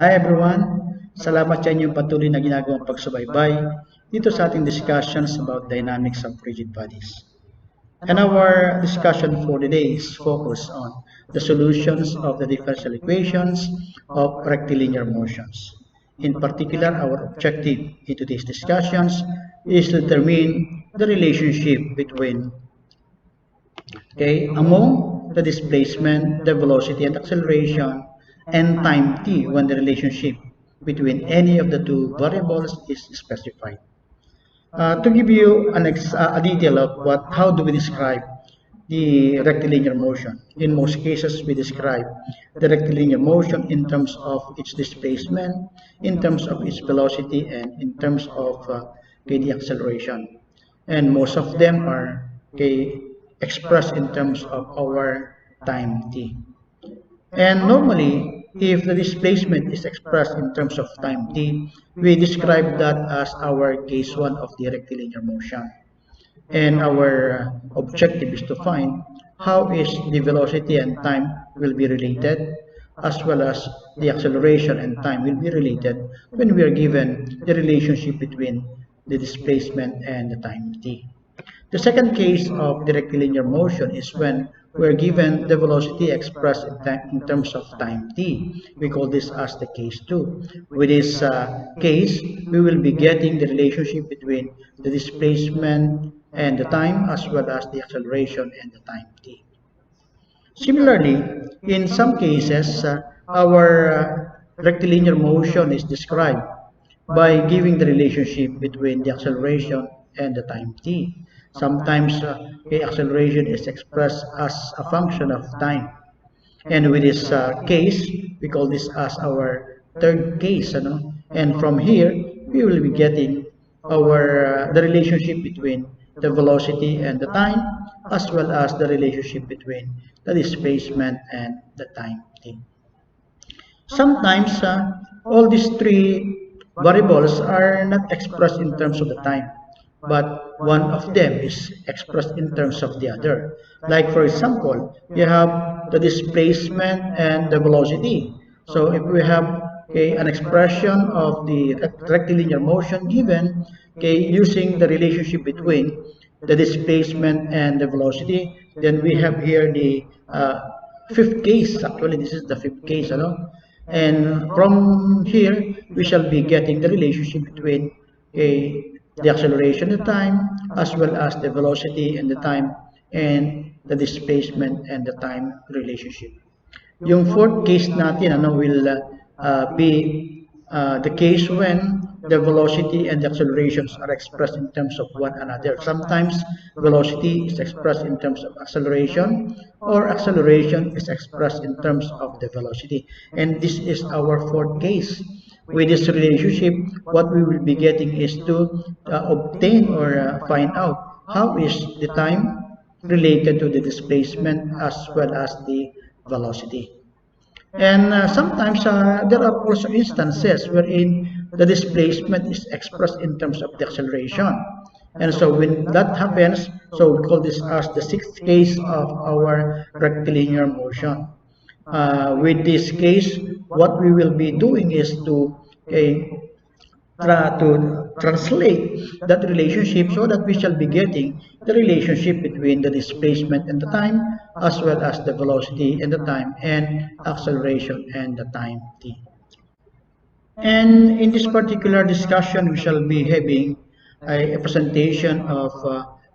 Hi everyone! Salamat sa inyong patuloy na ginagawang pagsubaybay dito sa ating discussions about dynamics of rigid bodies. And our discussion for today is focused on the solutions of the differential equations of rectilinear motions. In particular, our objective in today's discussions is to determine the relationship between among the displacement, the velocity and acceleration, and time t when the relationship between any of the two variables is specified. To give you a detail of how do we describe the rectilinear motion. In most cases, we describe the rectilinear motion in terms of its displacement, in terms of its velocity, and in terms of the acceleration. And most of them are expressed in terms of our time t. And normally, if the displacement is expressed in terms of time t, we describe that as our case 1 of the rectilinear motion. And our objective is to find how is the velocity and time will be related, as well as the acceleration and time will be related when we are given the relationship between the displacement and the time t. The second case of the rectilinear motion is when we're given the velocity expressed in terms of time t. We call this as the case 2. With this case, we will be getting the relationship between the displacement and the time as well as the acceleration and the time t. Similarly, in some cases, our rectilinear motion is described by giving the relationship between the acceleration and the time t. Sometimes the acceleration is expressed as a function of time. And with this case, we call this as our third case. And from here, we will be getting our the relationship between the velocity and the time, as well as the relationship between the displacement and the time t. Sometimes all these three variables are not expressed in terms of the time, but one of them is expressed in terms of the other. Like for example, you have the displacement and the velocity. So if we have an expression of the rectilinear motion given using the relationship between the displacement and the velocity, then we have here the fifth case. Actually, this is the fifth case. And from here, we shall be getting the relationship between the acceleration and the time, as well as the velocity and the time, and the displacement and the time relationship. Yung fourth case natin will be the case when the velocity and the accelerations are expressed in terms of one another. Sometimes velocity is expressed in terms of acceleration, or acceleration is expressed in terms of the velocity. And this is our fourth case. With this relationship, what we will be getting is to obtain or find out how is the time related to the displacement as well as the velocity. And sometimes there are also instances wherein the displacement is expressed in terms of the acceleration. And so when that happens, so we call this as the sixth case of our rectilinear motion. With this case, what we will be doing is to translate that relationship so that we shall be getting the relationship between the displacement and the time, as well as the velocity and the time, and acceleration and the time t. And in this particular discussion, we shall be having a presentation of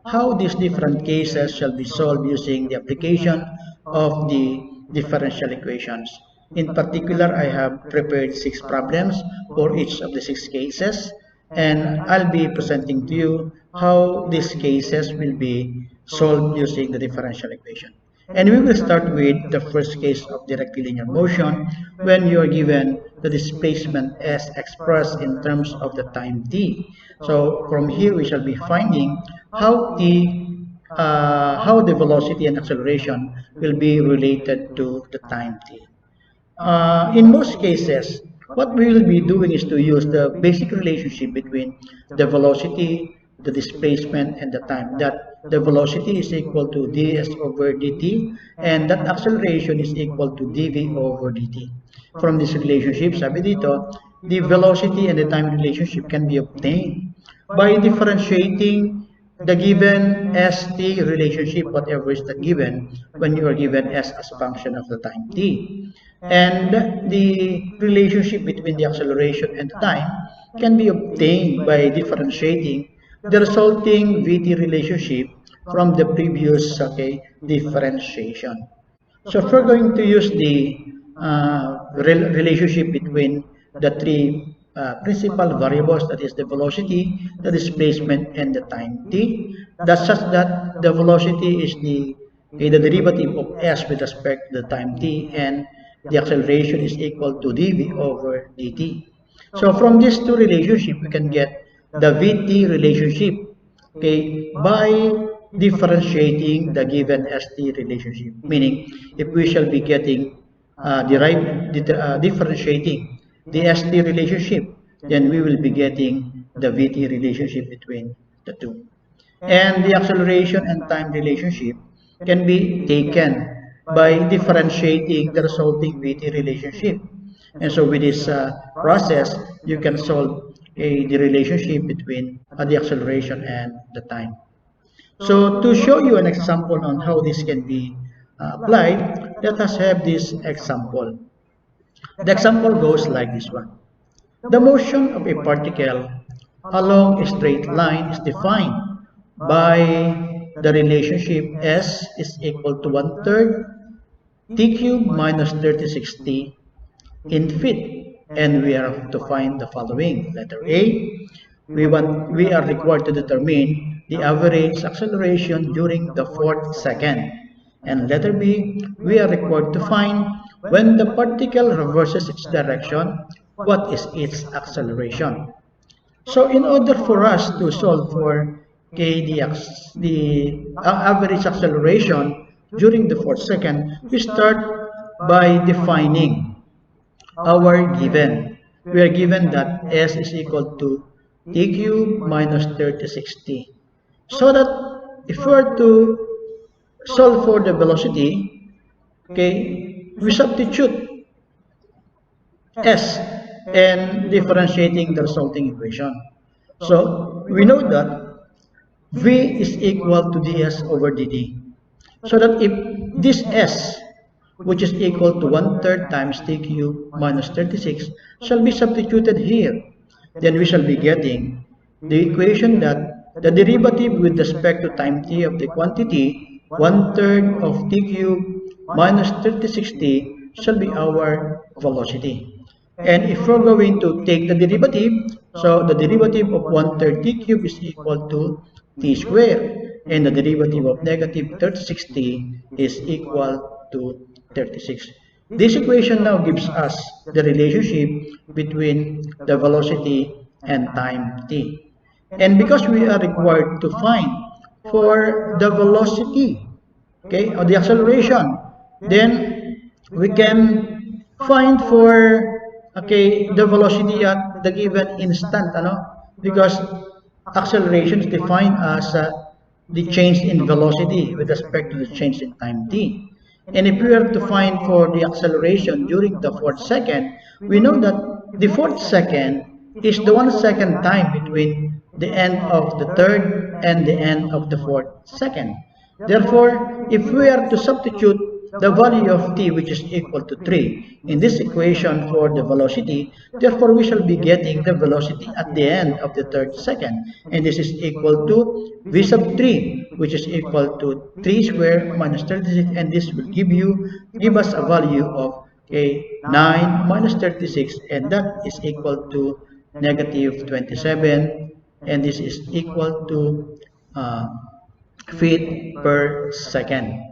how these different cases shall be solved using the application of the differential equations. In particular, I have prepared 6 problems for each of the 6 cases, and I'll be presenting to you how these cases will be solved using the differential equation. And we will start with the first case of the rectilinear motion when you are given the displacement as expressed in terms of the time t. So from here we shall be finding how how the velocity and acceleration will be related to the time t. In most cases, what we will be doing is to use the basic relationship between the velocity the displacement and the time, that the velocity is equal to ds over dt, and that acceleration is equal to dv over dt. From this relationship, sabi dito, the velocity and the time relationship can be obtained by differentiating the given st relationship, whatever is the given, when you are given s as a function of the time t. And the relationship between the acceleration and time can be obtained by differentiating the resulting Vt relationship from the previous differentiation. So if we're going to use the relationship between the three principal variables, that is the velocity, the displacement, and the time t, that's such that the velocity is the derivative of s with respect to the time t, and the acceleration is equal to dv over dt. So from these two relationships, we can get the Vt relationship, by differentiating the given st relationship. Meaning, if we shall be getting differentiating the st relationship, then we will be getting the Vt relationship between the two. And the acceleration and time relationship can be taken by differentiating the resulting Vt relationship. And so with this process, you can solve the relationship between the acceleration and the time. So to show you an example on how this can be applied, let us have this example. The example goes like this one. The motion of a particle along a straight line is defined by the relationship S is equal to 1/3 t cubed minus 3060 in feet, and we are to find the following. Letter A, we are required to determine the average acceleration during the 4th second. And letter B, we are required to find when the particle reverses its direction, what is its acceleration. So in order for us to solve for the average acceleration during the 4th second, we start by defining our given. We are given that S is equal to t cubed minus 3060. So that if we are to solve for the velocity, we substitute S and differentiating the resulting equation. So we know that V is equal to ds over dt. So that if this S, which is equal to 1/3 times t cubed minus 36, shall be substituted here, then we shall be getting the equation that the derivative with respect to time t of the quantity 1/3 of t cubed minus 3060 shall be our velocity. And if we're going to take the derivative, so the derivative of 1/3 t cubed is equal to t squared, and the derivative of negative 3060 is equal to 36. This equation now gives us the relationship between the velocity and time t. And because we are required to find for the velocity, or the acceleration, then we can find for the velocity at the given instant, because acceleration is defined as the change in velocity with respect to the change in time t. And if we are to find for the acceleration during the 4th second, we know that the 4th second is the 1 second time between the end of the 3rd and the end of the 4th second. Therefore, if we are to substitute the value of t, which is equal to 3, in this equation for the velocity, therefore we shall be getting the velocity at the end of the 3rd second. And this is equal to v sub 3, which is equal to 3 squared minus 36, and this will give us a value of 9 minus 36, and that is equal to negative 27, and this is equal to feet per second.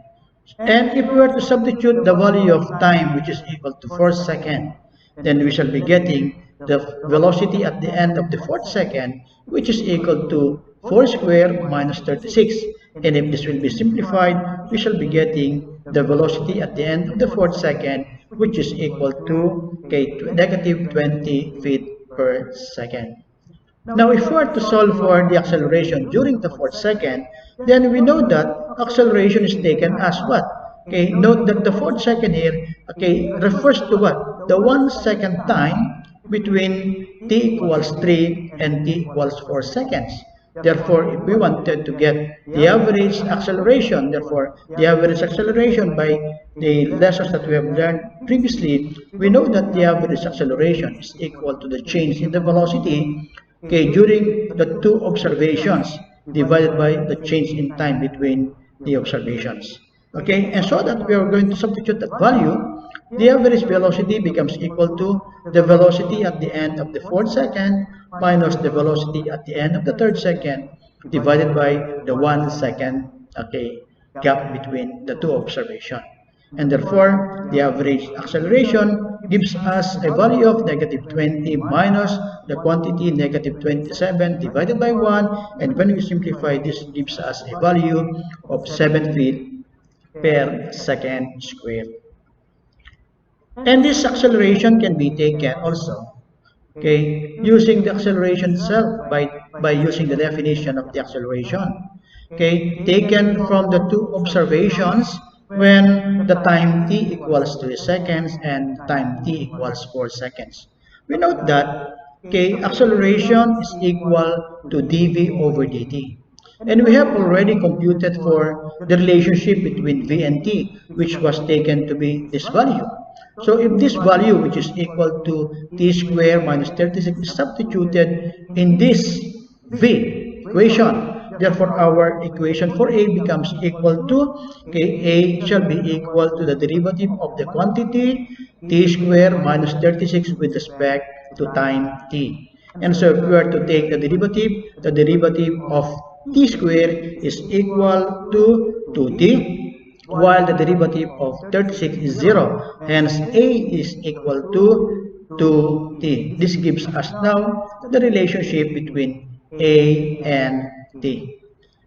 And if we were to substitute the value of time, which is equal to 4 seconds, then we shall be getting the velocity at the end of the 4th second, which is equal to 4 squared minus 36. And if this will be simplified, we shall be getting the velocity at the end of the 4th second, which is equal to negative 20 feet per second. Now, if we are to solve for the acceleration during the fourth second, then we know that acceleration is taken as what? Okay, note that the fourth second here, okay, refers to what? The 1 second time between t equals 3 and t equals 4 seconds. Therefore, if we wanted to get the average acceleration, therefore, the average acceleration by the lessons that we have learned previously, we know that the average acceleration is equal to the change in the velocity, okay, during the two observations divided by the change in time between the observations. Okay, and so that we are going to substitute that value, the average velocity becomes equal to the velocity at the end of the fourth second minus the velocity at the end of the third second divided by the 1 second, okay, gap between the two observations. And therefore, the average acceleration gives us a value of negative 20 minus the quantity negative 27 divided by 1. And when we simplify, this gives us a value of 7 feet per second squared. And this acceleration can be taken also, okay, using the acceleration itself by using the definition of the acceleration, okay, taken from the two observations when the time t equals 3 seconds and time t equals 4 seconds. We note that, okay, acceleration is equal to dv over dt. And we have already computed for the relationship between v and t, which was taken to be this value. So if this value, which is equal to t squared minus 36, is substituted in this v equation, therefore our equation for a becomes equal to, okay, a shall be equal to the derivative of the quantity t squared minus 36 with respect to time t. And so if we are to take the derivative of t squared is equal to 2t, while the derivative of 36 is 0. Hence, a is equal to 2t. This gives us now the relationship between a and t.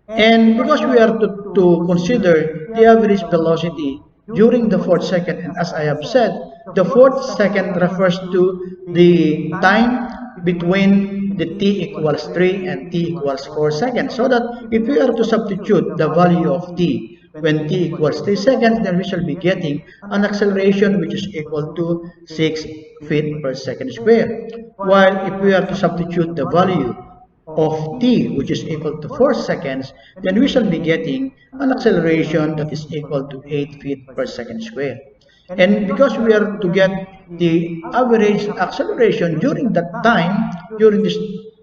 And because we are to consider the average velocity during the fourth second, and as I have said, the fourth second refers to the time between the t equals 3 and t equals 4 seconds. So that if we are to substitute the value of t when t equals 3 seconds, then we shall be getting an acceleration which is equal to 6 feet per second squared. While if we are to substitute the value of t, which is equal to 4 seconds, then we shall be getting an acceleration that is equal to 8 feet per second squared. And because we are to get the average acceleration during that time, during this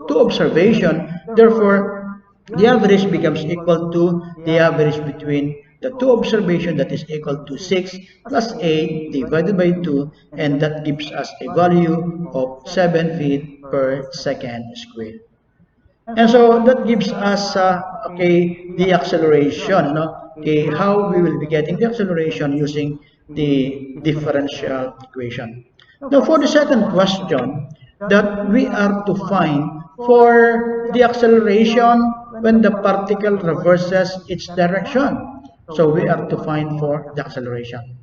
two observation, therefore, the average becomes equal to the average between the two observations, that is equal to 6 plus 8 divided by 2, and that gives us a value of 7 feet per second squared. And so that gives us, okay, the acceleration, no? Okay, how we will be getting the acceleration using the differential equation. Now, for the second question, that we are to find for the acceleration when the particle reverses its direction. So we are to find for the acceleration.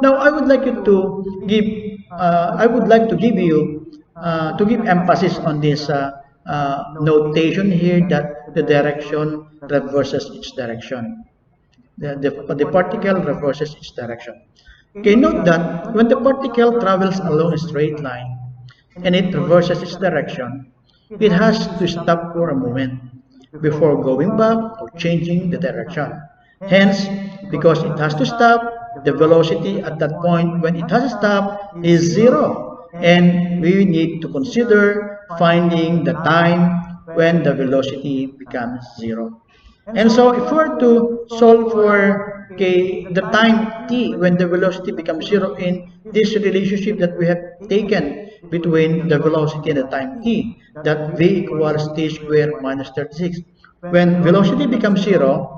Now, I would like you to give, I would like to give you, to give emphasis on this notation here, that the direction reverses its direction. The particle reverses its direction. Okay, note that when the particle travels along a straight line and it reverses its direction, it has to stop for a moment before going back or changing the direction. Hence, because it has to stop, the velocity at that point when it has to stop is 0. And we need to consider finding the time when the velocity becomes 0. And so if we're to solve for, okay, the time t when the velocity becomes 0 in this relationship that we have taken between the velocity and the time t, that v equals t squared minus 36. When velocity becomes 0,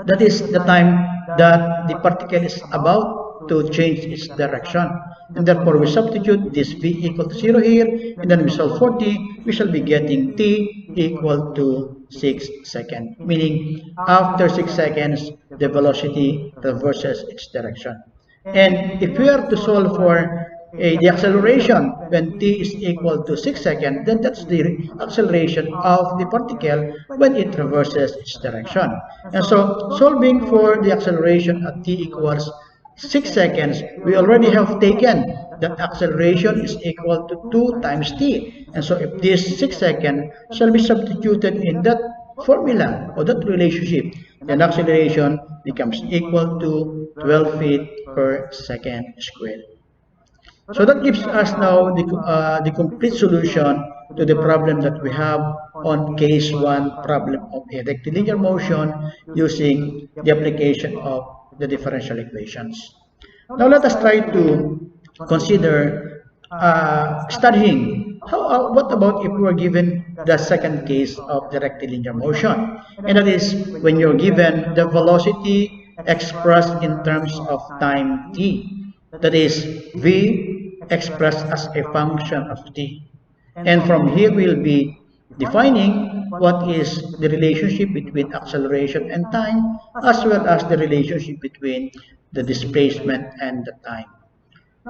that is the time that the particle is about to change its direction. And therefore, we substitute this v equal to 0 here, and then we solve for t, we shall be getting t equal to 6 seconds, meaning after 6 seconds, the velocity reverses its direction. And if we are to solve for the acceleration when t is equal to 6 seconds, then that's the acceleration of the particle when it reverses its direction. And so, solving for the acceleration at t equals 6 seconds, we already have taken that acceleration is equal to 2 times t. And so, if this 6 seconds shall be substituted in that formula or that relationship, then acceleration becomes equal to 12 feet per second squared. So that gives us now the complete solution to the problem that we have on case 1 problem of a rectilinear motion using the application of the differential equations. Now let us try to consider studying what about if we are given the second case of the rectilinear motion, and that is when you're given the velocity expressed in terms of time t, that is v expressed as a function of t. And from here we'll be defining what is the relationship between acceleration and time, as well as the relationship between the displacement and the time.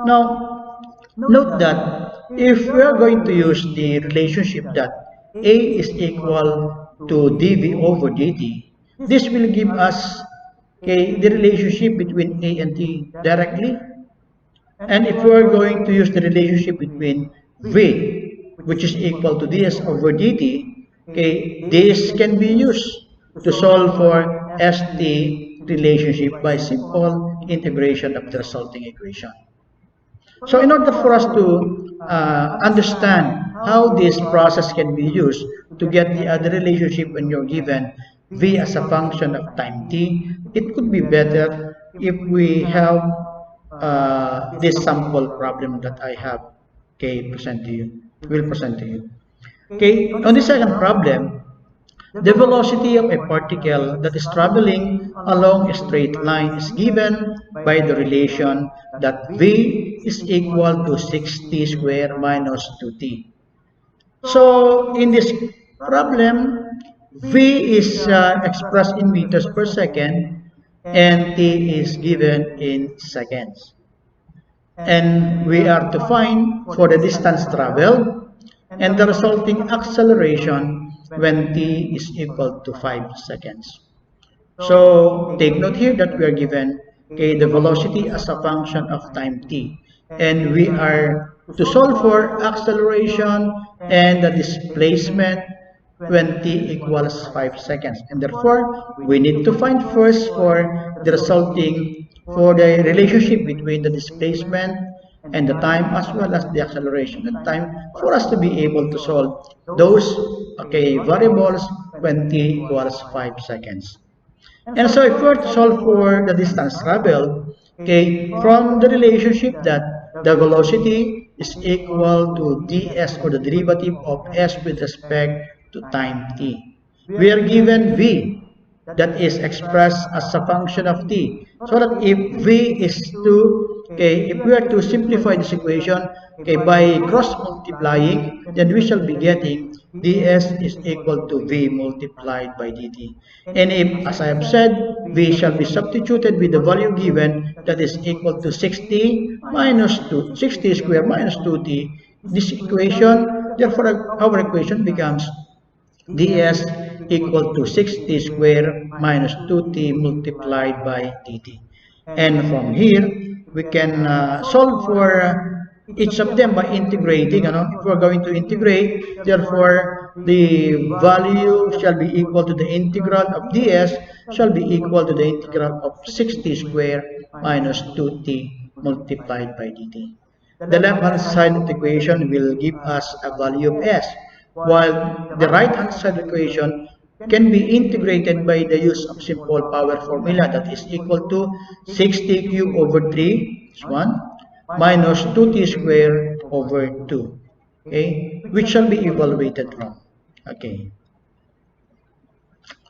Now, note that if we are going to use the relationship that A is equal to dV over dt, this will give us the relationship between A and T directly. And if we are going to use the relationship between V, which is equal to ds over dt, this can be used to solve for ST relationship by simple integration of the resulting equation. So in order for us to understand how this process can be used to get the other relationship when you're given v as a function of time t, it could be better if we have this sample problem that I have will present to you. On the second problem, the velocity of a particle that is traveling along a straight line is given by the relation that v is equal to 6t squared minus 2t. So in this problem, v is expressed in meters per second and t is given in seconds. And we are to find for the distance traveled and the resulting acceleration when t is equal to 5 seconds. So take note here that we are given the velocity as a function of time t, and we are to solve for acceleration and the displacement when t equals 5 seconds, and therefore we need to find first for the resulting for the relationship between the displacement and the time as well as the acceleration and time for us to be able to solve those variables when t equals 5 seconds. And so if we're to solve for the distance traveled, from the relationship that the velocity is equal to ds or the derivative of s with respect to time t. We are given v that is expressed as a function of t. So that if v is 2, if we are to simplify this equation by cross multiplying, then we shall be getting ds is equal to v multiplied by dt. And if, as I have said, v shall be substituted with the value given that is equal to 60 minus 2, 60 squared minus 2t, this equation, therefore our equation becomes ds equal to 60 squared minus 2t multiplied by dt. And from here, we can solve for each of them by integrating. If we're going to integrate, therefore, the value shall be equal to the integral of ds shall be equal to the integral of 60 squared minus 2t multiplied by dt. The left-hand side of the equation will give us a value of s, while the right-hand side equation can be integrated by the use of simple power formula that is equal to 60 cubed over 3 is 1 minus 2t squared over 2, which shall be evaluated from.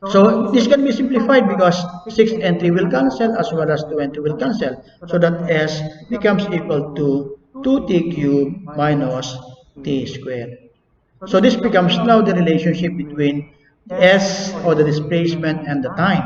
So this can be simplified because 6 and 3 will cancel as well as 2 and 2 will cancel, so that s becomes equal to 2t cubed minus t squared. So this becomes now the relationship between s or the displacement and the time.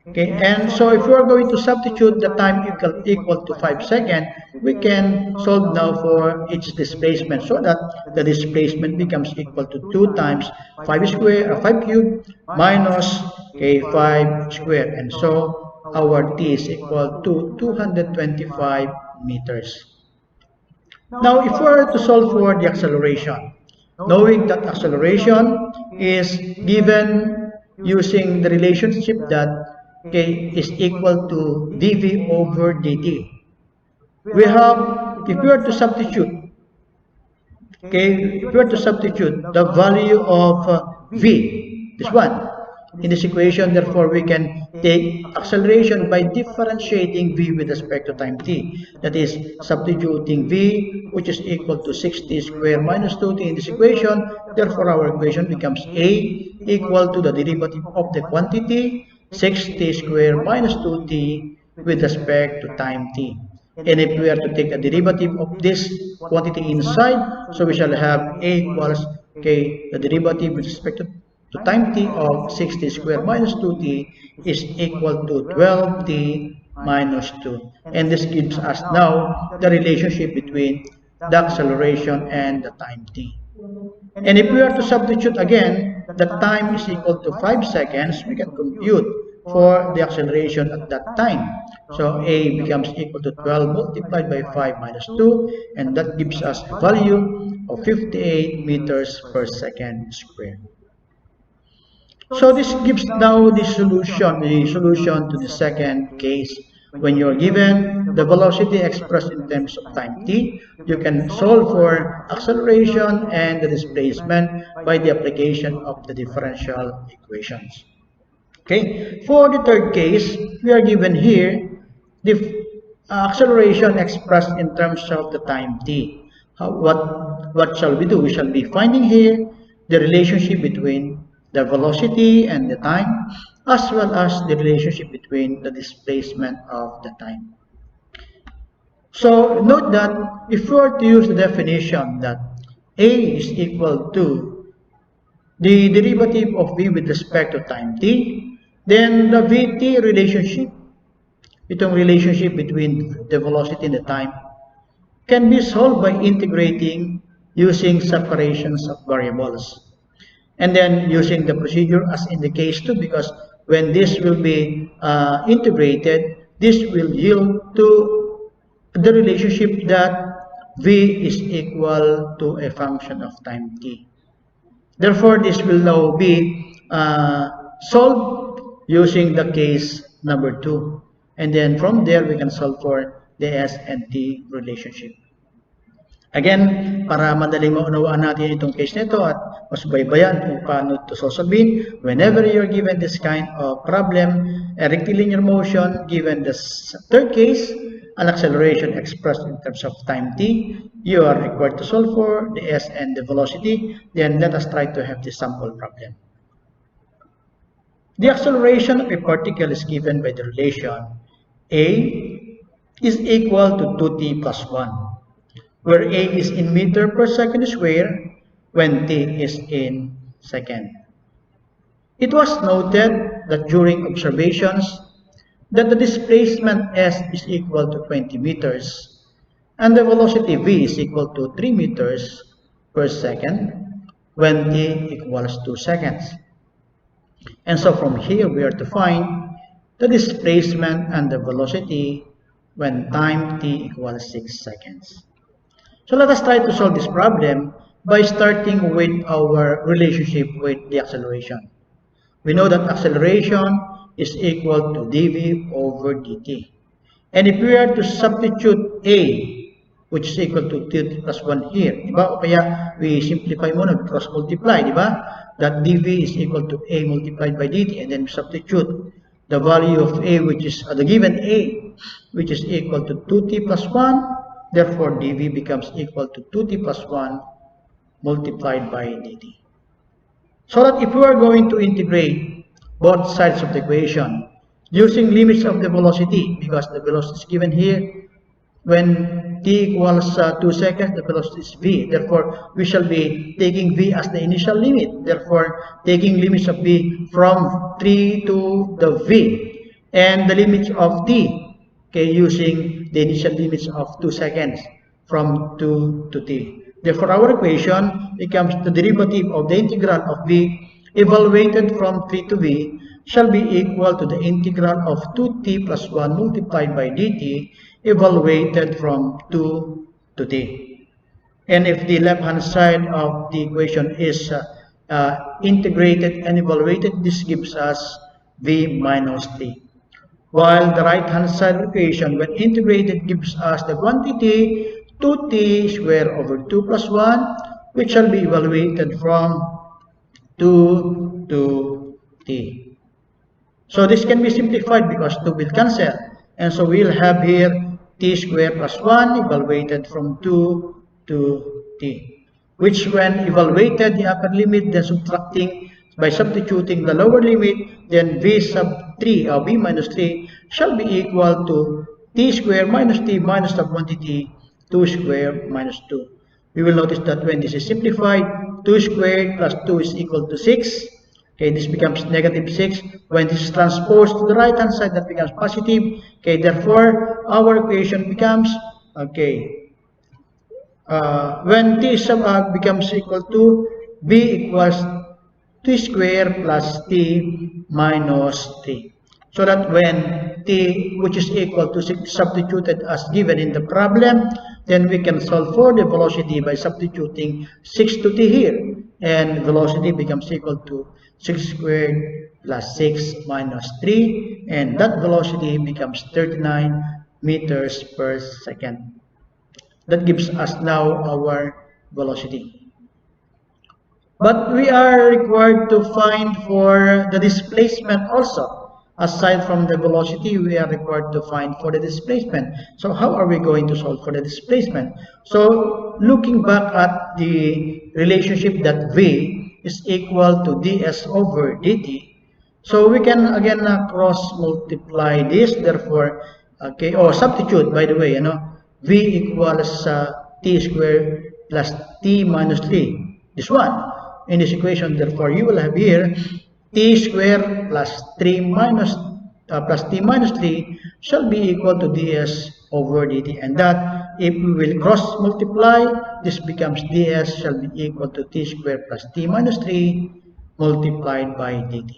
Okay, and so if we are going to substitute the time equal to 5 seconds, we can solve now for each displacement so that the displacement becomes equal to 2 times 5 square or 5 cube minus, okay, 5 square, and so our t is equal to 225 meters. Now, if we are to solve for the acceleration, knowing that acceleration is given using the relationship that k is equal to dv over dt, we have, if we are to substitute, okay, if we are to substitute the value of v, this one, in this equation, therefore we can take acceleration by differentiating v with respect to time t. That is, substituting v, which is equal to 60 square minus 2t in this equation. Therefore, our equation becomes a equal to the derivative of the quantity 60 square minus 2t with respect to time t. And if we are to take the derivative of this quantity inside, so we shall have a equals, okay, the derivative with respect to time t of 60 square minus 2t is equal to 12t minus 2. And this gives us now the relationship between the acceleration and the time t. And if we are to substitute again, the time is equal to 5 seconds, we can compute for the acceleration at that time. So a becomes equal to 12 multiplied by 5 minus 2, and that gives us a value of 58 meters per second squared. So this gives now the solution to the second case. When you're given the velocity expressed in terms of time t, you can solve for acceleration and the displacement by the application of the differential equations. Okay, for the third case, we are given here the acceleration expressed in terms of the time t. What shall we do? We shall be finding here the relationship between the velocity and the time, as well as the relationship between the displacement of the time. So note that if we were to use the definition that a is equal to the derivative of v with respect to time t, then the vt relationship, itong relationship between the velocity and the time, can be solved by integrating using separations of variables. And then using the procedure as in the case 2, because when this will be integrated, this will yield to the relationship that v is equal to a function of time t. Therefore, this will now be solved using the case number 2. And then from there, we can solve for the s and t relationship. Again, para madaling maunawaan natin itong case nito at mas baybayan kung paano ito sasabihin, whenever you're given this kind of problem, a rectilinear motion, given the third case, an acceleration expressed in terms of time t, you are required to solve for the s and the velocity. Then let us try to have this sample problem. The acceleration of a particle is given by the relation a is equal to 2t plus 1. Where a is in meter per second square when t is in second. It was noted that during observations that the displacement s is equal to 20 meters and the velocity v is equal to 3 meters per second when t equals 2 seconds. And so from here we are to find the displacement and the velocity when time t equals 6 seconds. So let us try to solve this problem by starting with our relationship with the acceleration. We know that acceleration is equal to dv over dt. And if we are to substitute a, which is equal to t plus 1 here, diba? O kaya we simplify muna, cross multiply, diba? That dv is equal to a multiplied by dt, and then we substitute the value of a, which is the given a, which is equal to 2t plus 1. Therefore, dv becomes equal to 2t plus 1 multiplied by dt. So that if we are going to integrate both sides of the equation using limits of the velocity, because the velocity is given here, when t equals 2 seconds, the velocity is v. Therefore, we shall be taking v as the initial limit. Therefore, taking limits of v from 3 to the v. and the limits of t, okay, using the initial limits of 2 seconds from 2 to t. Therefore, our equation becomes the derivative of the integral of v evaluated from 3 to v shall be equal to the integral of 2t plus 1 multiplied by dt evaluated from 2 to t. And if the left-hand side of the equation is integrated and evaluated, this gives us v minus t. While the right-hand side of the equation, when integrated, gives us the quantity 2t squared over 2 plus 1, which shall be evaluated from 2 to t. So this can be simplified because 2 will cancel. And so we'll have here t squared plus 1 evaluated from 2 to t, which when evaluated the upper limit, then subtracting by substituting the lower limit, then v sub 3 or v minus 3 shall be equal to t squared minus t minus the quantity 2 squared minus 2. We will notice that when this is simplified, 2 squared plus 2 is equal to 6. Okay, this becomes negative 6. When this is transposed to the right-hand side, that becomes positive. Okay, therefore, our equation becomes, okay, when t sub becomes equal to b equals t squared plus t minus 3. So that when t, which is equal to 6, substituted as given in the problem, then we can solve for the velocity by substituting 6 to t here. And velocity becomes equal to 6 squared plus 6 minus 3. And that velocity becomes 39 meters per second. That gives us now our velocity. But we are required to find for the displacement also. Aside from the velocity, we are required to find for the displacement. So how are we going to solve for the displacement? So looking back at the relationship that v is equal to ds over dt, so we can again cross multiply this. Therefore, okay, or substitute, by the way, v equals t squared plus t minus 3, this one, in this equation. Therefore, you will have here t squared plus 3 minus plus t minus 3 shall be equal to ds over dt, and that if we will cross multiply, this becomes ds shall be equal to t squared plus t minus 3 multiplied by dt.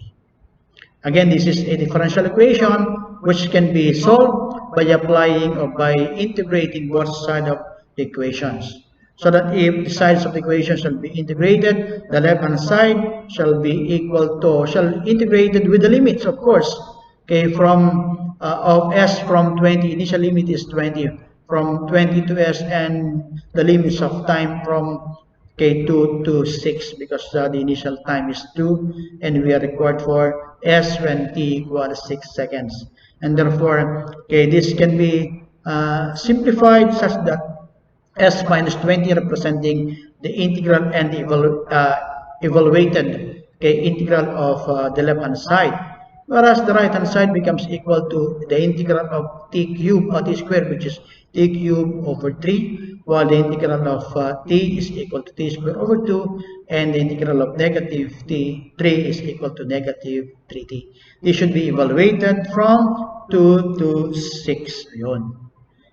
Again, this is a differential equation which can be solved by applying or by integrating both sides of the equations. So that if the sides of the equation shall be integrated, the left-hand side shall be equal to, shall integrated with the limits, of course, okay, from of s from 20, initial limit is 20, from 20 to s, and the limits of time from okay, 2 to 6, because the initial time is 2, and we are required for s when t equals 6 seconds. And therefore, okay, this can be simplified such that s minus 20 representing the integral and the evaluated integral of the left hand side, whereas the right hand side becomes equal to the integral of t cubed or t squared, which is t cubed over 3, while the integral of t is equal to t squared over 2, and the integral of negative t 3 is equal to negative 3t. This should be evaluated from 2 to 6. Yun.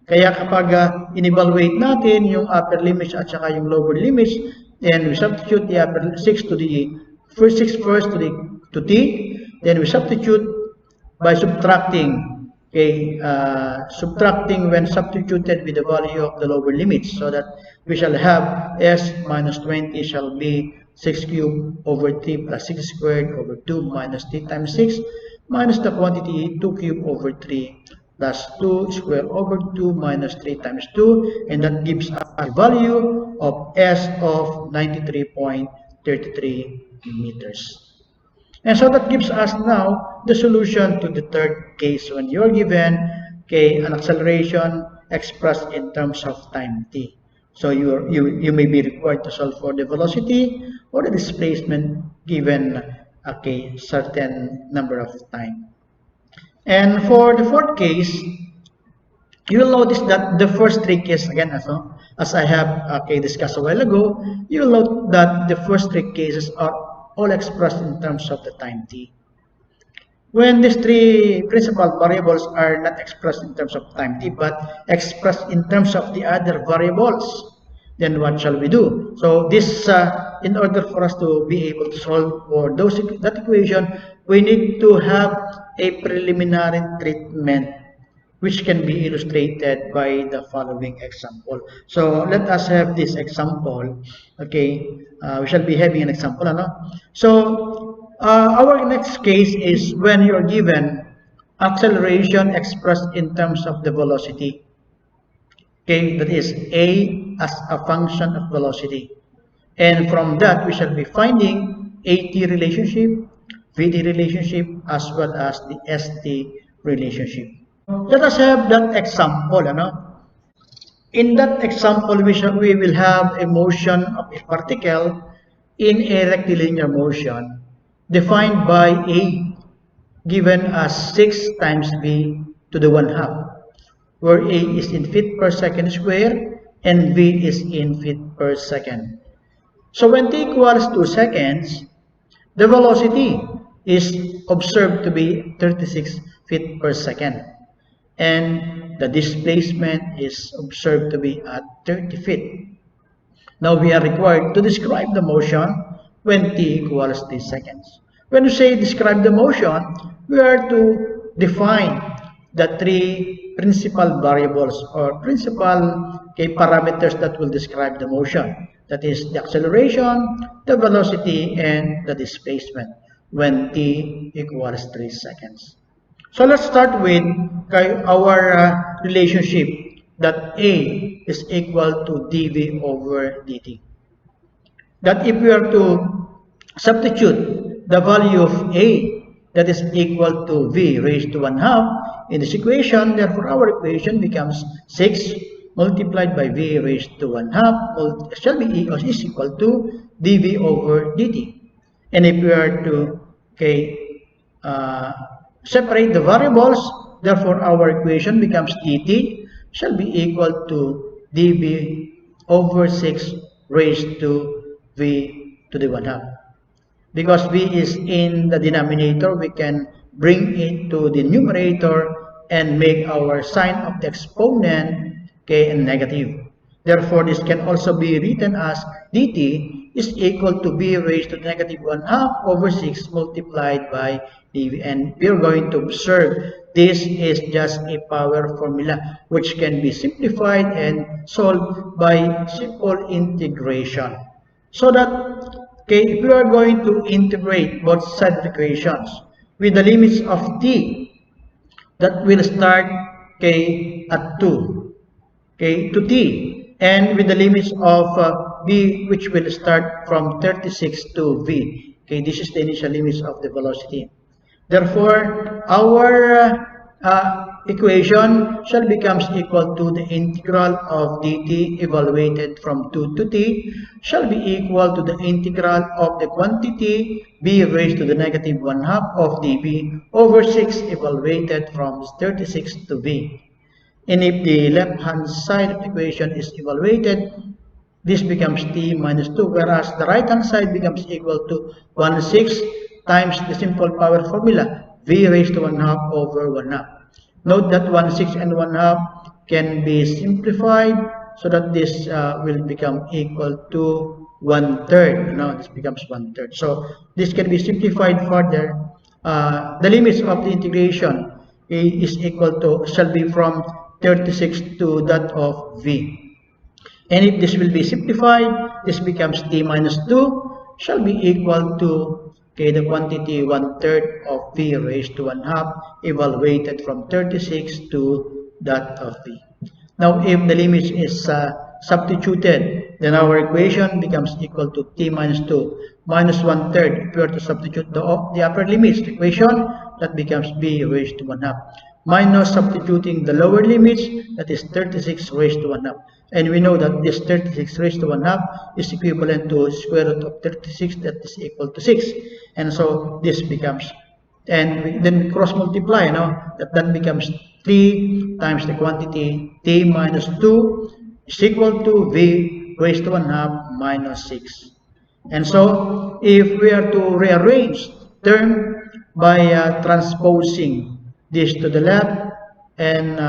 Kaya kapag in-evaluate natin yung upper limits at saka yung lower limits, then we substitute the upper 6 to the first 6 first to t, then we substitute by subtracting, okay, subtracting when substituted with the value of the lower limits, so that we shall have s minus 20 shall be 6 cubed over 3 plus 6 squared over 2 minus t times 6 minus the quantity 2 cubed over 3 plus 2 squared over 2 minus 3 times 2, and that gives us a value of s of 93.33 meters. And so that gives us now the solution to the third case when you're given an acceleration expressed in terms of time t. So you may be required to solve for the velocity or the displacement given a certain number of time. And for the fourth case, you will notice that the first three cases, again, as I have discussed a while ago, you will note that the first three cases are all expressed in terms of the time t. when these three principal variables are not expressed in terms of time t, but expressed in terms of the other variables, then what shall we do? So this, in order for us to be able to solve for that equation, we need to have a preliminary treatment which can be illustrated by the following example. So let us have this example. Okay, we shall be having an example. Ano? So our next case is when you're given acceleration expressed in terms of the velocity. Okay, that is a as a function of velocity. And from that, we shall be finding AT relationship, VT relationship, as well as the ST relationship. Let us have that example. Ano? In that example, we will have a motion of a particle in a rectilinear motion defined by A given as 6 times V to the 1/2, where A is in feet per second square and V is in feet per second. So when t equals 2 seconds, the velocity is observed to be 36 feet per second. And the displacement is observed to be at 30 feet. Now we are required to describe the motion when t equals 3 seconds. When you say describe the motion, we are to define the three principal variables or principal parameters that will describe the motion. That is the acceleration, the velocity, and the displacement when t equals 3 seconds. So let's start with our relationship that A is equal to dV over dt. That if we are to substitute the value of A that is equal to V raised to 1/2 in this equation, therefore our equation becomes 6 multiplied by V raised to 1/2 shall be is equal to dV over dt. And if we are to separate the variables, therefore our equation becomes dt shall be equal to dv over 6 raised to v to the 1/2. Because v is in the denominator, we can bring it to the numerator and make our sign of the exponent negative. Therefore, this can also be written as dt is equal to b raised to the negative 1/2 over 6 multiplied by dv. And we are going to observe this is just a power formula which can be simplified and solved by simple integration. So that, if we are going to integrate both sides of the equations with the limits of t that will start at 2 to t, and with the limits of v which will start from 36 to v. This is the initial limits of the velocity. Therefore, our equation shall becomes equal to the integral of dt evaluated from 2 to t shall be equal to the integral of the quantity b raised to the negative 1/2 of dv over 6 evaluated from 36 to v. And if the left-hand side of the equation is evaluated, this becomes t minus 2, whereas the right-hand side becomes equal to 1/6 times the simple power formula, v raised to 1/2 over 1/2. Note that 1/6 and 1/2 can be simplified so that this will become equal to 1/3. Now this becomes 1/3. So this can be simplified further. The limits of the integration is equal to, shall be from 36 to that of v. And if this will be simplified, this becomes t minus 2 shall be equal to the quantity 1/3 of v raised to 1/2 evaluated from 36 to that of v. Now, if the limit is substituted, then our equation becomes equal to t minus 2 minus 1/3. If we are to substitute the upper limits, the equation, that becomes v raised to 1/2. Minus substituting the lower limits, that is 36 raised to 1/2. And we know that this 36 raised to 1/2 is equivalent to square root of 36, that is equal to 6. And so this becomes, and then we cross multiply, that becomes 3 times the quantity t minus 2 is equal to v raised to 1/2 minus 6. And so if we are to rearrange term by transposing this to the left and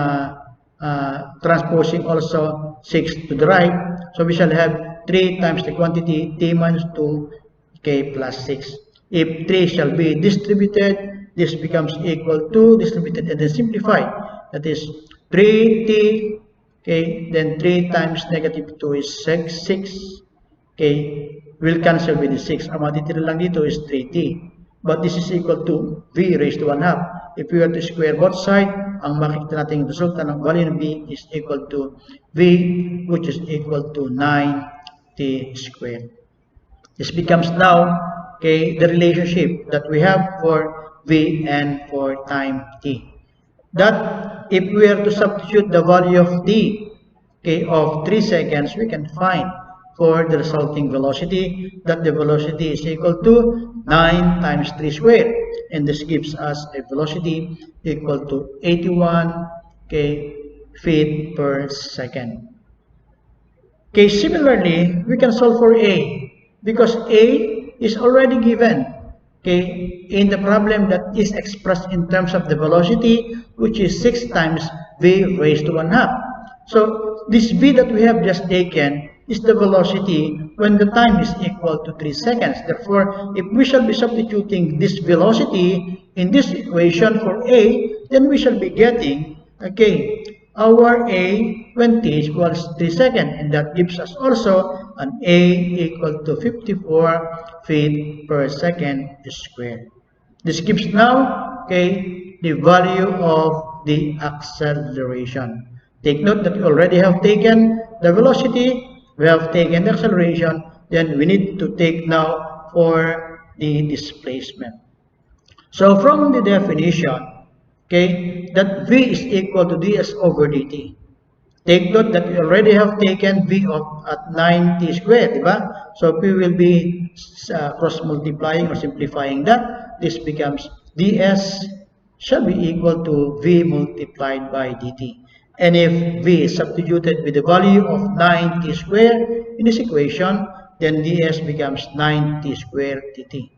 transposing also 6 to the right. So we shall have 3 times the quantity t minus 2 k plus 6. If 3 shall be distributed, this becomes equal to distributed and then simplify. That is 3t, okay, then 3 times negative 2 is 6, okay, will cancel with the 6. Ang matitira lang dito is 3t. But this is equal to v raised to 1 half. If we were to square both sides, ang makikita natin yung resulta ng value ng v is equal to v, which is equal to 9t squared. This becomes now, okay, the relationship that we have for v and for time t. That if we were to substitute the value of t, okay, of 3 seconds, we can find for the resulting velocity that the velocity is equal to 9 times 3 squared, and this gives us a velocity equal to 81 feet per second. Okay, similarly, we can solve for a, because a is already given, okay, in the problem that is expressed in terms of the velocity, which is 6 times v raised to 1 half. So this v that we have just taken is the velocity when the time is equal to 3 seconds. Therefore, if we shall be substituting this velocity in this equation for a, then we shall be getting, okay, our a when t equals 3 seconds, and that gives us also an a equal to 54 feet per second squared. This gives now, okay, the value of the acceleration. Take note that we already have taken the velocity, we have taken the acceleration, then we need to take now for the displacement. So from the definition, okay, that v is equal to ds over dt. Take note that we already have taken v of at 9t squared, diba? So we will be cross multiplying or simplifying that. This becomes ds shall be equal to v multiplied by dt. And if v is substituted with the value of 9t squared in this equation, then ds becomes 9t squared dt.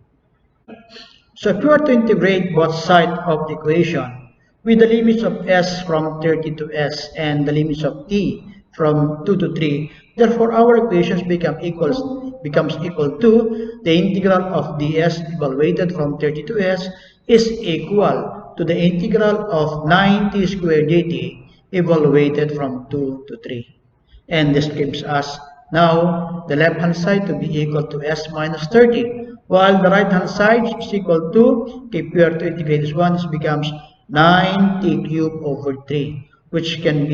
So if we were to integrate both sides of the equation with the limits of s from 30 to s and the limits of t from 2 to 3, therefore our equations becomes equal to the integral of ds evaluated from 30 to s is equal to the integral of 9t squared dt evaluated from 2 to 3. And this gives us now the left hand side to be equal to s minus 30, while the right hand side is equal to, if we are to integrate this one, this becomes 9t cubed over 3, which should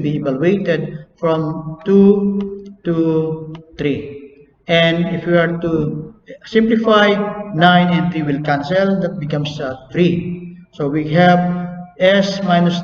be evaluated from 2 to 3. And if we are to simplify, 9 and 3 will cancel, that becomes 3. So we have s minus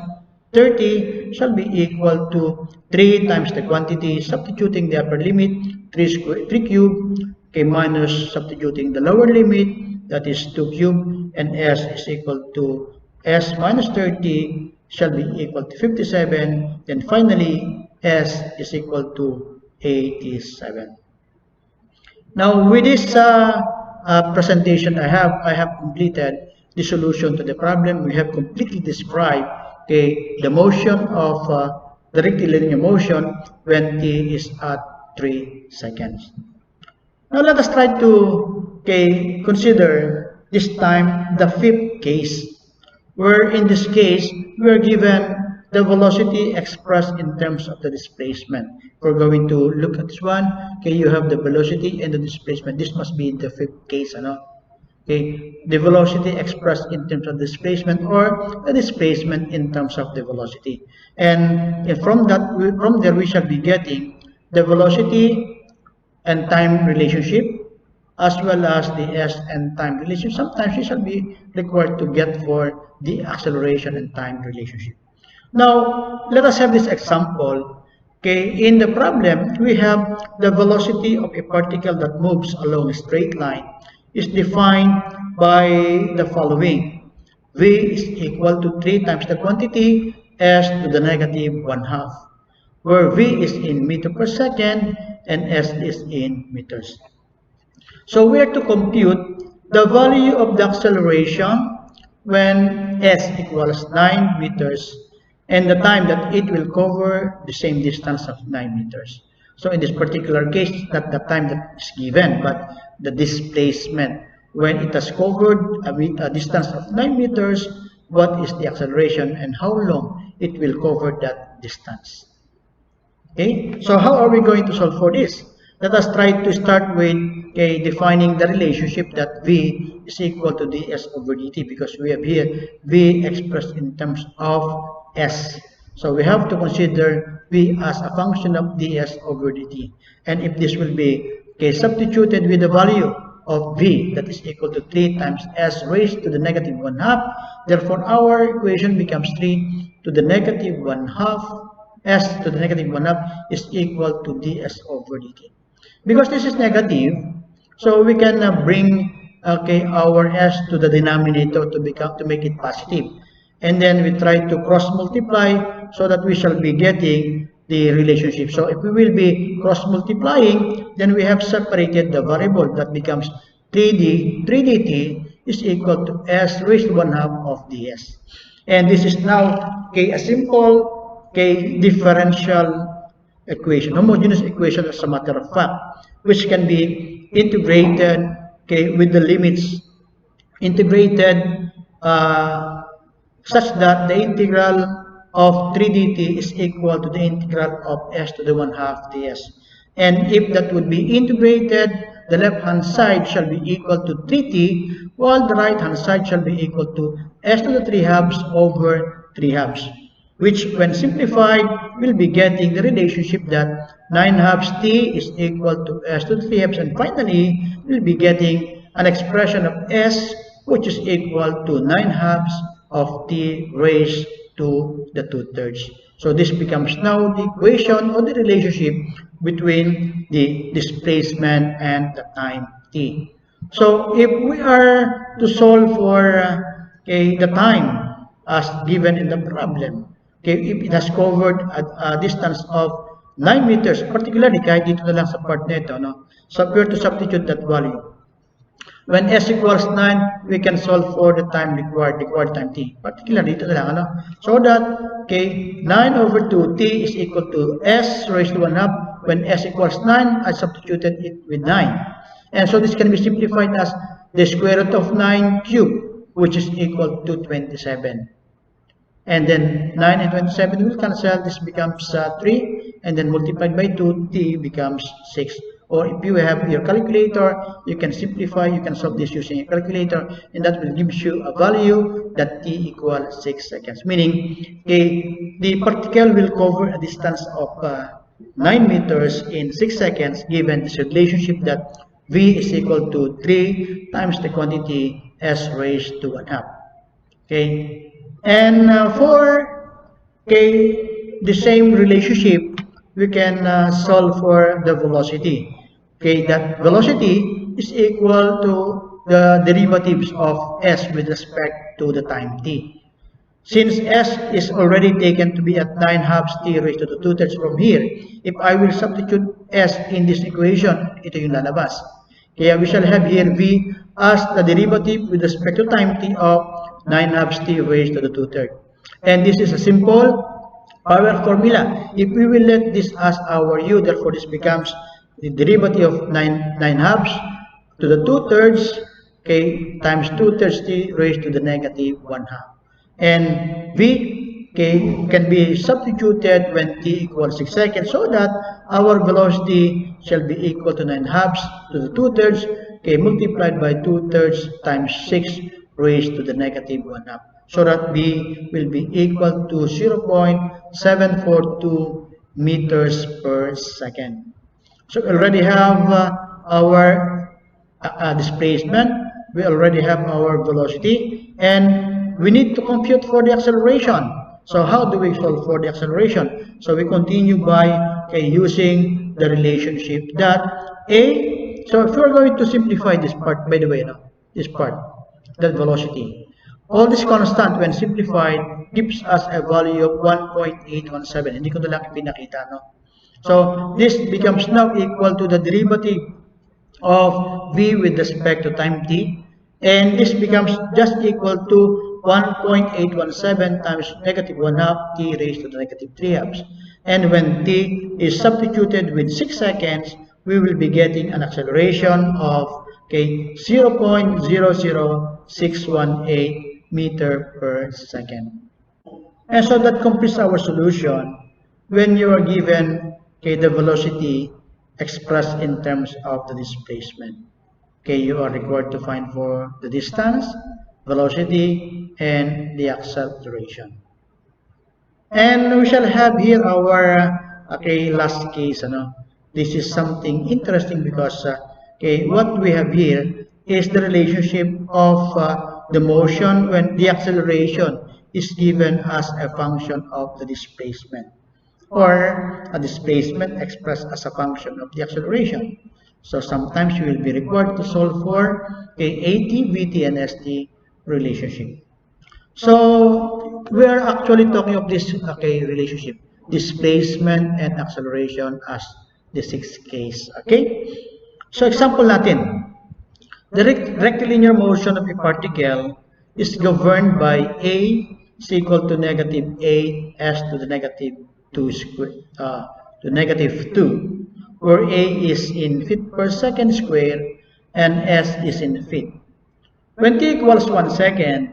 30 shall be equal to 3 times the quantity, substituting the upper limit, 3 cubed, okay, minus substituting the lower limit, that is 2 cubed, and s is equal to s minus 30 shall be equal to 57, then finally s is equal to 87. Now with this presentation I have completed the solution to the problem. We have completely described, okay, the motion of directly linear motion when t is at 3 seconds. Now let us try to, okay, consider this time the fifth case, where in this case we are given the velocity expressed in terms of the displacement. We're going to look at this one. Okay, you have the velocity and the displacement. This must be the fifth case, ano? Okay, the velocity expressed in terms of displacement, or the displacement in terms of the velocity. And from there we shall be getting the velocity and time relationship, as well as the s and time relationship. Sometimes we shall be required to get for the acceleration and time relationship. Now, let us have this example. Okay, in the problem, we have the velocity of a particle that moves along a straight line is defined by the following. V is equal to 3 times the quantity s to the negative 1/2, where v is in meter per second and s is in meters. So we are to compute the value of the acceleration when s equals 9 meters and the time that it will cover the same distance of 9 meters. So in this particular case, not the time that is given, but the displacement. When it has covered a distance of 9 meters, what is the acceleration and how long it will cover that distance. Okay, so how are we going to solve for this? Let us try to start with defining the relationship that V is equal to ds over dt, because we have here V expressed in terms of S. So we have to consider V as a function of ds over dt. And if this will be substituted with the value of V that is equal to 3 times S raised to the negative 1/2, therefore our equation becomes 3 to the negative 1/2 S to the negative 1/2 is equal to ds over dt. Because this is negative, so we can bring our s to the denominator to make it positive. And then we try to cross multiply so that we shall be getting the relationship. So if we will be cross multiplying, then we have separated the variable that becomes 3dt is equal to s raised to 1/2 of ds. And this is now a simple differential equation, homogeneous equation as a matter of fact, which can be integrated with the limits integrated such that the integral of 3dt is equal to the integral of s to the 1/2 ds. And if that would be integrated, the left hand side shall be equal to 3t, while the right hand side shall be equal to s to the 3/2 over 3/2. Which when simplified will be getting the relationship that 9/2 t is equal to s to the 3/2, and finally we'll be getting an expression of s which is equal to 9/2 of t raised to the 2/3. So this becomes now the equation or the relationship between the displacement and the time t. So if we are to solve for the time as given in the problem, if it has covered a distance of 9 meters, particularly kahit dito na lang sa part nito, no? So if we are to substitute that value, when s equals 9, we can solve for the time required time t. Particularly dito na lang, ano? So that, 9 over 2t is equal to s raised to 1/2. When s equals 9, I substituted it with 9. And so this can be simplified as the square root of 9 cubed, which is equal to 27. And then 9 and 27 will cancel. This becomes 3, and then multiplied by 2, t becomes 6. Or if you have your calculator, you can simplify, you can solve this using a calculator, and that will give you a value that t equals 6 seconds. Meaning, the particle will cover a distance of 9 meters in 6 seconds, given this relationship that V is equal to 3 times the quantity S raised to 1/2. Okay. And for the same relationship, we can solve for the velocity. That velocity is equal to the derivatives of s with respect to the time t. Since s is already taken to be at 9/2 t raised to the 2/3 from here, if I will substitute s in this equation, ito yung lalabas. Kaya we shall have here v as the derivative with respect to time t of 9/2 t raised to the 2/3. And this is a simple power formula. If we will let this as our u, therefore this becomes the derivative of 9/2 to the 2/3 times 2/3 t raised to the negative 1/2. And v can be substituted when t equals 6 seconds, so that our velocity shall be equal to 9/2 to the 2/3 multiplied by 2/3 times 6 raised to the negative 1/2, so that v will be equal to 0.742 meters per second. So we already have our displacement, we already have our velocity, and we need to compute for the acceleration. So how do we solve for the acceleration? So we continue by using the relationship that so if we're going to simplify this part, by the way, this part, that velocity, all this constant when simplified gives us a value of 1.817. Hindi ko na lang pinakita, no? So this becomes now equal to the derivative of v with respect to time t, and this becomes just equal to 1.817 times negative 1 half t raised to the negative 3 halves. And when t is substituted with 6 seconds, we will be getting an acceleration of 0.00618 meter per second. And so that completes our solution when you are given the velocity expressed in terms of the displacement. You are required to find for the distance, velocity, and the acceleration. And we shall have here our last case. This is something interesting because what we have here is the relationship of the motion when the acceleration is given as a function of the displacement, or a displacement expressed as a function of the acceleration. So sometimes you will be required to solve for AT, VT, and ST relationship. So we are actually talking of this relationship, displacement and acceleration as the sixth case. So example natin, the rectilinear motion of a particle is governed by A is equal to negative 8 s to the negative 2 square to negative 2, where A is in feet per second square and S is in feet. When t equals 1 second,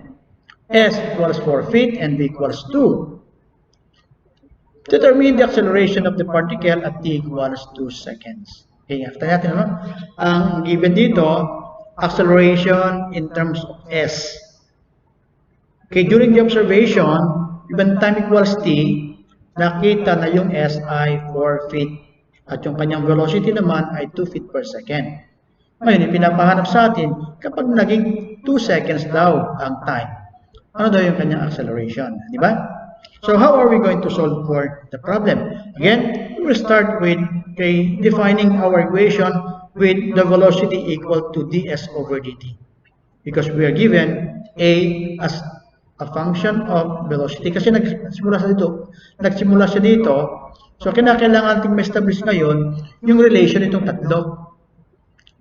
S equals 4 feet and V equals 2. Determine the acceleration of the particle at t equals 2 seconds. After natin, ang given dito, acceleration in terms of S. During the observation, when time equals t, nakita na yung S ay 4 feet at yung kanyang velocity naman ay 2 feet per second. Ngayon, pinapahanap sa atin kapag naging 2 seconds daw ang time. Ano daw yung kanyang acceleration? Di ba? So how are we going to solve for the problem? Again, we will start with defining our equation with the velocity equal to ds over dt. Because we are given A as a function of velocity. Kasi nagsimula siya dito. So kailangan natin ma-establish ngayon yung relation nitong tatlo.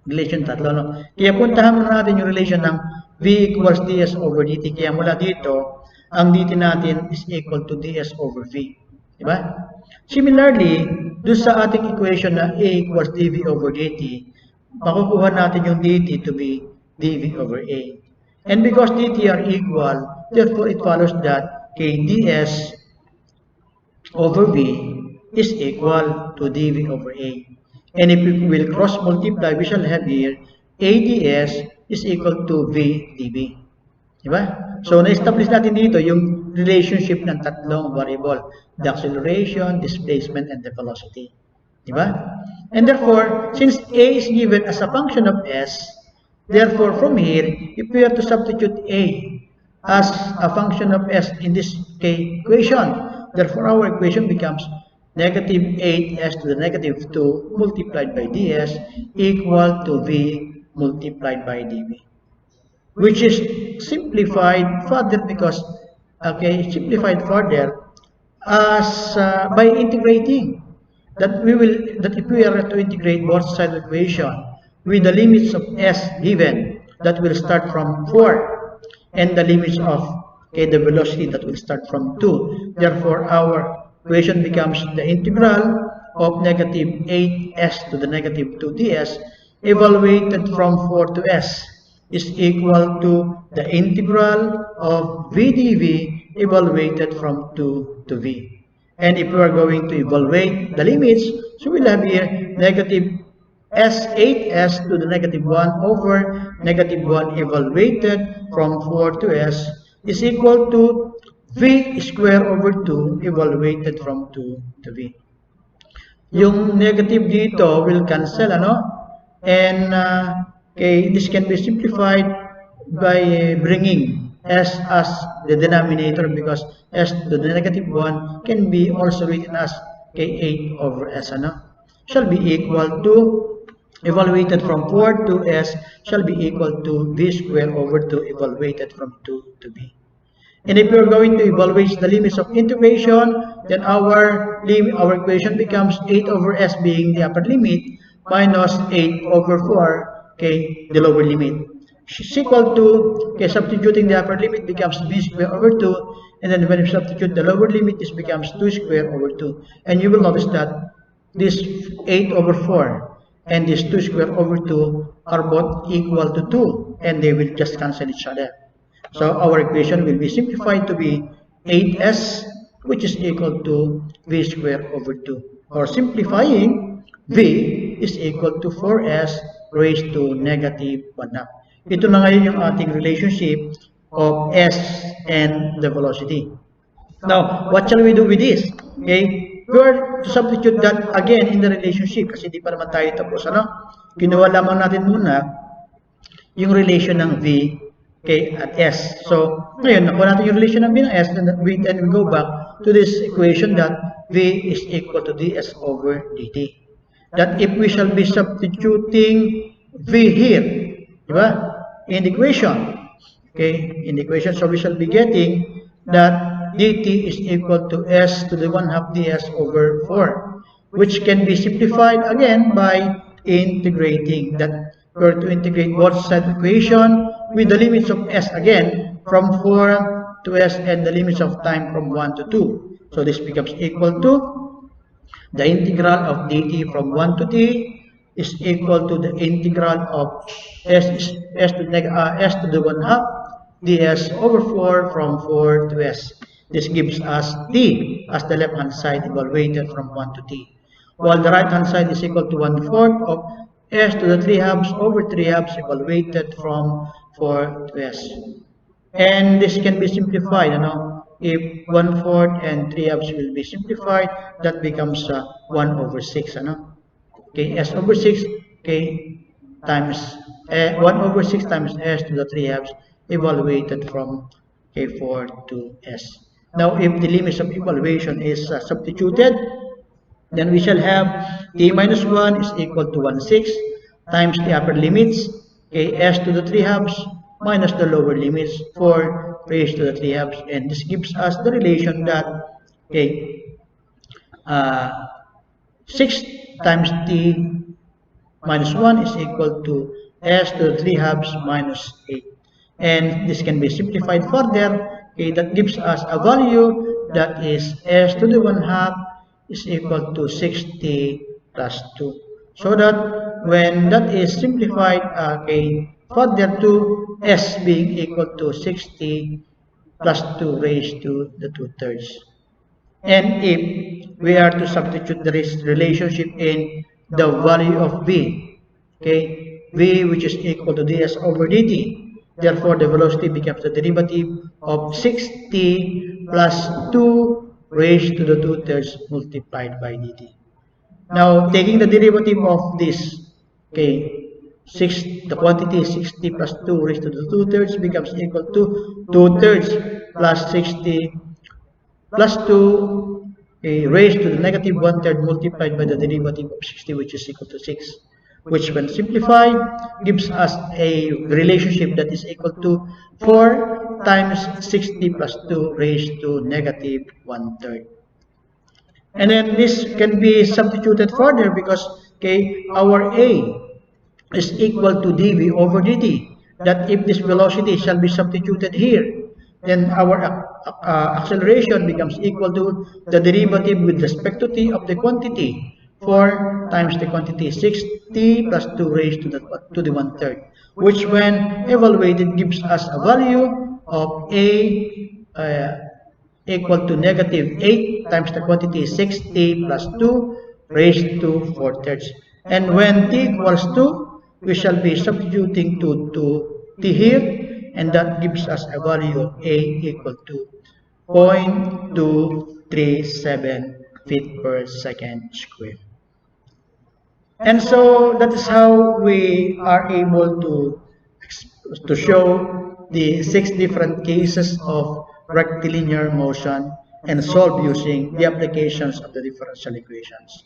Kaya puntahan muna natin yung relation ng V equals ds over dt. Kaya mula dito, ang dt natin is equal to ds over v. Diba? Similarly, doon sa ating equation na A equals dv over dt, makukuha natin yung dt to be dv over a. And because dt are equal, therefore it follows that ds over v is equal to dv over a. And if we will cross multiply, we shall have here ADS is equal to V dV. Diba? So, na-establish natin dito yung relationship ng tatlong variable. The acceleration, displacement, and the velocity. Diba? And therefore, since A is given as a function of S, therefore from here, if we are to substitute A as a function of S in this equation, therefore our equation becomes negative 8s to the negative 2 multiplied by ds equal to v multiplied by dv, which is simplified further because simplified further as by integrating that if we are to integrate both sides of the equation with the limits of s given, that will start from 4 and the limits of the velocity that will start from 2. Therefore our equation becomes the integral of negative 8s to the negative 2 ds evaluated from 4 to s is equal to the integral of v dv evaluated from 2 to v. And if we are going to evaluate the limits, so we'll have here negative s8s to the negative 1 over negative 1 evaluated from 4 to s is equal to v square over 2 evaluated from 2 to v. Yung negative dito will cancel, and this can be simplified by bringing s as the denominator, because s to the negative 1 can be also written as 8 over s, shall be equal to evaluated from 4 to s shall be equal to v square over 2 evaluated from 2 to v. And if we are going to evaluate the limits of integration, then our equation becomes 8 over s being the upper limit minus 8 over 4, the lower limit. is equal to, okay, substituting the upper limit becomes b square over 2, and then when you substitute the lower limit, this becomes 2 square over 2. And you will notice that this 8 over 4 and this 2 square over 2 are both equal to 2, and they will just cancel each other. So our equation will be simplified to be 8s, which is equal to v square over 2. Or simplifying, v is equal to 4s raised to negative 1/2. Ito na ngayon yung ating relationship of s and the velocity. Now, what shall we do with this? Okay, we are to substitute that again in the relationship kasi di pa naman tayo tapos. Ano? Kinuha lamang natin muna yung relation ng v, okay, at s. So, ngayon, nakuha natin yung relation ng v ng s, and we go back to this equation that v is equal to ds over dt. That if we shall be substituting v here, di ba? In the equation, okay, in the equation, so we shall be getting that dt is equal to s to the 1/2 ds over 4, which can be simplified again by integrating. That we're to integrate both sides of the equation with the limits of s again from 4 to s and the limits of time from 1 to 2. So this becomes equal to the integral of dt from 1 to t is equal to the integral of s to the 1/2 ds over 4 from 4 to s. This gives us t as the left hand side evaluated from 1 to t, while the right hand side is equal to 1/4 of s to the 3/2 over 3/2 evaluated from 4 to s. And this can be simplified, if 1/4 and 3/2 will be simplified, that becomes 1 over 6, okay, s over 6, okay, times 1 over 6 times s to the 3/2 evaluated from, okay, 4 to s. Now, if the limits of evaluation is substituted, then we shall have t minus 1 is equal to 1/6 times the upper limits, okay, s to the 3/2 minus the lower limits, 4 raised to the 3/2, and this gives us the relation that, okay, 6 times t minus 1 is equal to s to the 3/2 minus 8. And this can be simplified further. Okay, that gives us a value that is s to the 1/2 is equal to 6t plus 2. So that when that is simplified, okay, further to s being equal to 6t plus 2 raised to the 2/3. And if we are to substitute the relationship in the value of v, okay, v which is equal to ds over dt, therefore the velocity becomes the derivative of 6t plus 2 raised to the 2/3 multiplied by dt. Now, taking the derivative of this, okay, the quantity 6t plus 2 raised to the 2/3 becomes equal to 2/3 plus 6t plus 2, okay, raised to the negative 1/3 multiplied by the derivative of 60, which is equal to 6, which when simplified gives us a relationship that is equal to 4 times 60 plus 2 raised to negative 1/3. And then this can be substituted further because, okay, our a is equal to dv over dt. That if this velocity shall be substituted here, then our acceleration becomes equal to the derivative with respect to t of the quantity 4 times the quantity 6t plus 2 raised to the 1/3, which when evaluated gives us a value of a equal to negative 8 times the quantity 6t plus 2 raised to 4/3. And when t equals 2, we shall be substituting to t here, and that gives us a value of a equal to 0.237 feet per second square. And so that is how we are able to show the 6 different cases of rectilinear motion and solve using the applications of the differential equations.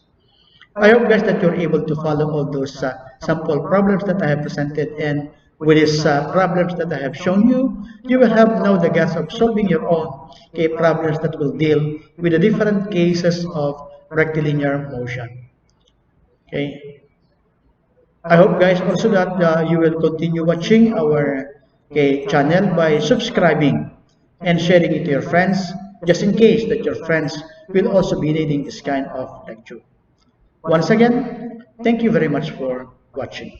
I hope, guys, that you're able to follow all those sample problems that I have presented, and with these problems that I have shown you, you will have now the guts of solving your own problems that will deal with the different cases of rectilinear motion. Okay. I hope guys also that you will continue watching our channel by subscribing and sharing it to your friends just in case that your friends will also be needing this kind of lecture. Once again, thank you very much for watching.